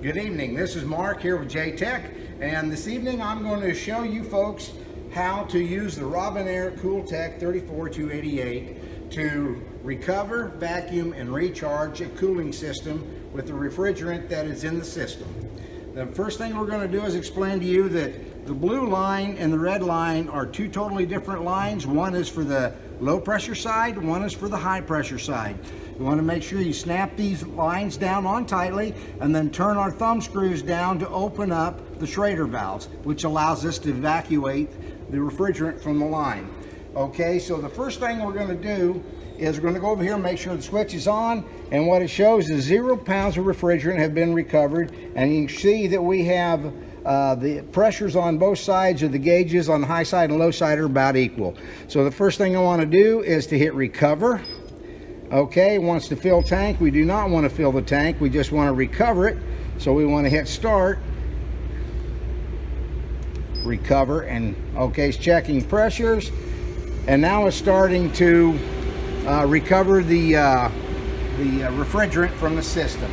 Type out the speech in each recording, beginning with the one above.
Good evening, this is Mark here with J-Tech, and this evening I'm going to show you folks how to use the Robinair Cooltech 34288 to recover, vacuum, and recharge a cooling system with the refrigerant that is in the system. The first thing we're going to do is explain to you that the blue line and the red line are two totally different lines. One is for the low pressure side, one is for the high pressure side. You want to make sure you snap these lines down on tightly and then turn our thumb screws down to open up the Schrader valves, which allows us to evacuate the refrigerant from the line. Okay, so the first thing we're going to do is we're going to go over here and make sure the switch is on, and what it shows is 0 pounds of refrigerant have been recovered, and you can see that we have the pressures on both sides of the gauges on the high side and low side are about equal. So the first thing I want to do is to hit recover. Okay, wants to fill tank. We do not want to fill the tank, we just want to recover it. So we want to hit start, recover, and okay, it's checking pressures, and now it's starting to recover the refrigerant from the system.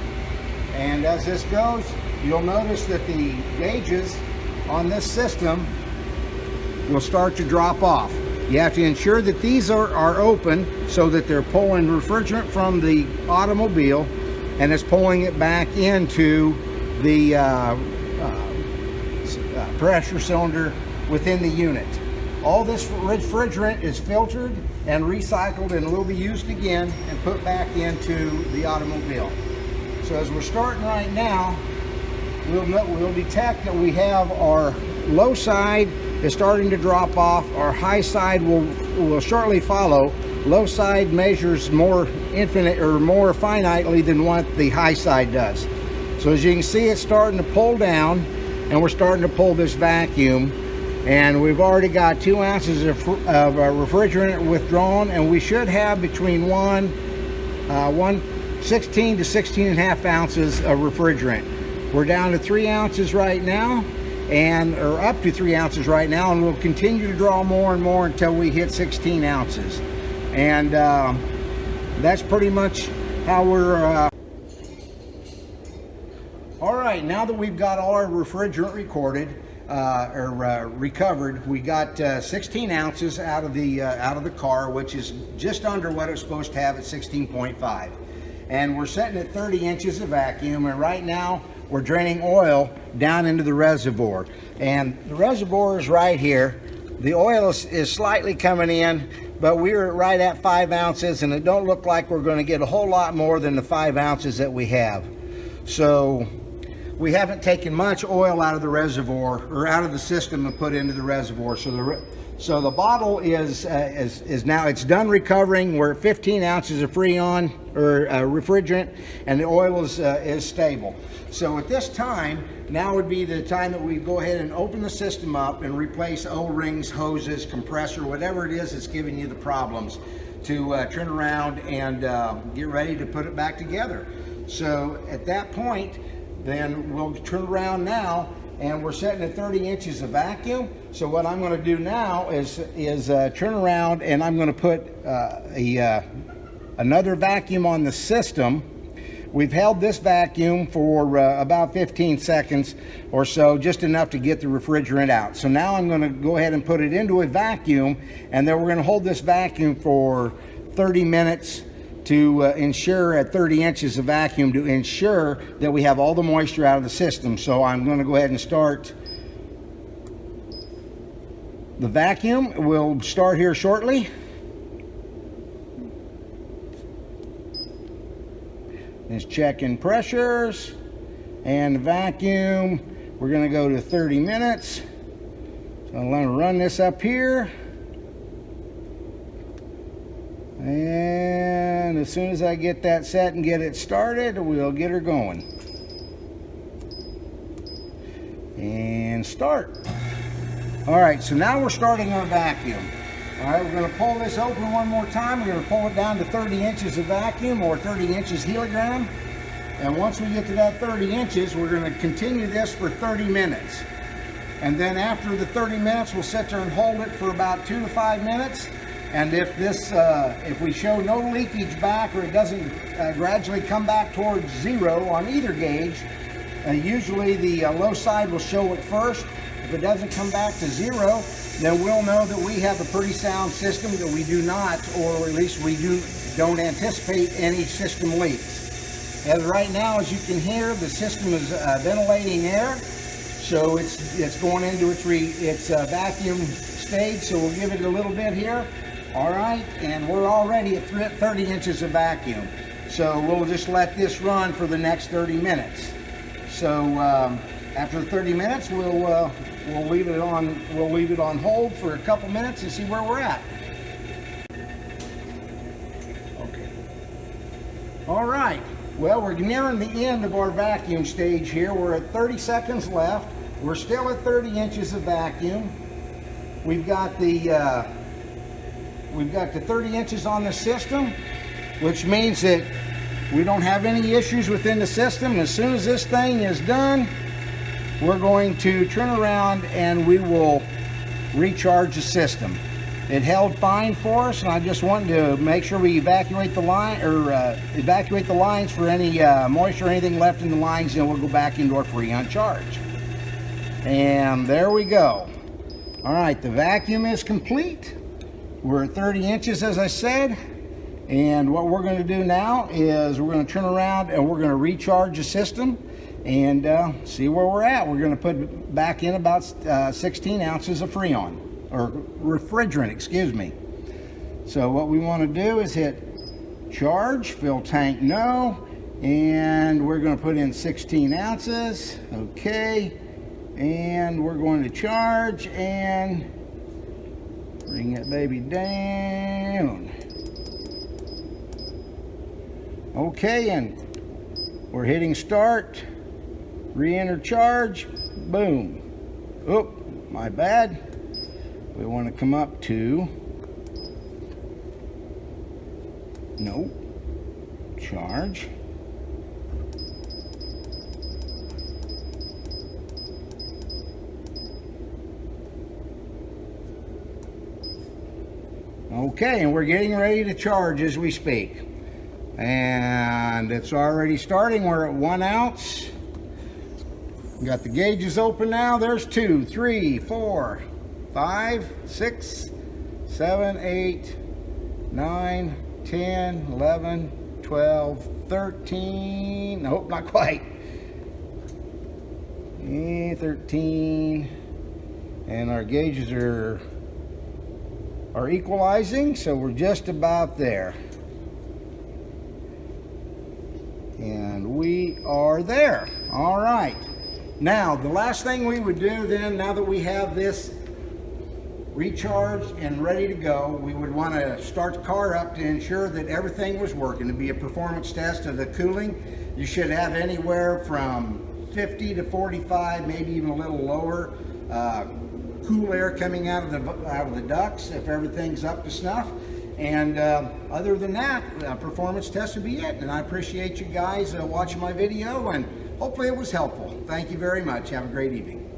And as this goes, you'll notice that the gauges on this system will start to drop off. You have to ensure that these are open so that they're pulling refrigerant from the automobile and it's pulling it back into the pressure cylinder within the unit. All this refrigerant is filtered and recycled and will be used again and put back into the automobile. So as we're starting right now, we'll detect that we have our low side is starting to drop off. Our high side will shortly follow. Low side measures more infinite or more finitely than what the high side does. So as you can see, it's starting to pull down, and we're starting to pull this vacuum, and we've already got 2 ounces of refrigerant withdrawn, and we should have between 16 to 16 and a half ounces of refrigerant. We're down to 3 ounces right now, or up to 3 ounces right now, and we'll continue to draw more and more until we hit 16 ounces. And that's pretty much how we're all right. Now that we've got all our refrigerant recorded recovered, we got 16 ounces out of the car, which is just under what it's supposed to have at 16.5, and we're setting at 30 inches of vacuum, and right now we're draining oil down into the reservoir, and the reservoir is right here. The oil is slightly coming in, but we're right at 5 ounces, and it don't look like we're going to get a whole lot more than the 5 ounces that we have. So we haven't taken much oil out of the reservoir or out of the system and put into the reservoir. So the bottle is now, it's done recovering. We're at 15 ounces of Freon or refrigerant, and the oil is stable. So at this time, now would be the time that we go ahead and open the system up and replace O-rings, hoses, compressor, whatever it is that's giving you the problems, to turn around and get ready to put it back together. So at that point, then we'll turn around now, and we're setting at 30 inches of vacuum. So what I'm going to do now is turn around, and I'm going to put another vacuum on the system. We've held this vacuum for about 15 seconds or so, just enough to get the refrigerant out. So now I'm going to go ahead and put it into a vacuum, and then we're going to hold this vacuum for 30 minutes to ensure, at 30 inches of vacuum, to ensure that we have all the moisture out of the system. So I'm going to go ahead and start the vacuum. We'll start here shortly. It's checking pressures and the vacuum. We're going to go to 30 minutes. So I'm going to run this up here. And as soon as I get that set and get it started, we'll get her going. And start. All right, so now we're starting our vacuum. All right, we're going to pull this open one more time. We're going to pull it down to 30 inches of vacuum, or 30 inches helogram. And once we get to that 30 inches, we're going to continue this for 30 minutes. And then after the 30 minutes, we'll sit there and hold it for about 2 to 5 minutes. And if we show no leakage back, or it doesn't gradually come back towards zero on either gauge, Usually the low side will show it first. If it doesn't come back to 0, then we'll know that we have a pretty sound system, that we do not, or at least we don't anticipate any system leaks. As right now, as you can hear, the system is ventilating air, so it's going into its vacuum stage. So we'll give it a little bit here. All right, and we're already at 30 inches of vacuum. So we'll just let this run for the next 30 minutes. So after 30 minutes, we'll leave it on hold for a couple minutes and see where we're at. Okay. All right. Well, we're nearing the end of our vacuum stage here. We're at 30 seconds left. We're still at 30 inches of vacuum. We've got the 30 inches on the system, which means that we don't have any issues within the system. As soon as this thing is done, we're going to turn around and we will recharge the system. It held fine for us, and I just wanted to make sure we evacuate the line, or evacuate the lines for any moisture or anything left in the lines, and we'll go back into our Freon charge. And there we go. All right, the vacuum is complete. We're at 30 inches, as I said. And what we're going to do now is we're going to turn around and we're going to recharge the system and see where we're at. We're going to put back in about 16 ounces of Freon, or refrigerant, excuse me. So what we want to do is hit charge, fill tank no, and we're going to put in 16 ounces. Okay, and we're going to charge and bring that baby down. Okay, and we're hitting start, re-enter charge, boom. Oh, my bad. We want to come up to, no, charge. Okay, and we're getting ready to charge as we speak. And it's already starting. We're at 1 ounce. We got the gauges open now. There's 2, 3, 4, 5, 6, 7, 8, 9, 10, 11, 12, 13. Nope, not quite. 13. And our gauges are equalizing, so we're just about there. And we are there. All right. Now, the last thing we would do then, now that we have this recharged and ready to go, we would want to start the car up to ensure that everything was working. To be a performance test of the cooling, you should have anywhere from 50 to 45, maybe even a little lower, cool air coming out of the ducts if everything's up to snuff. And other than that, performance test would be it. And I appreciate you guys watching my video, and hopefully it was helpful. Thank you very much. Have a great evening.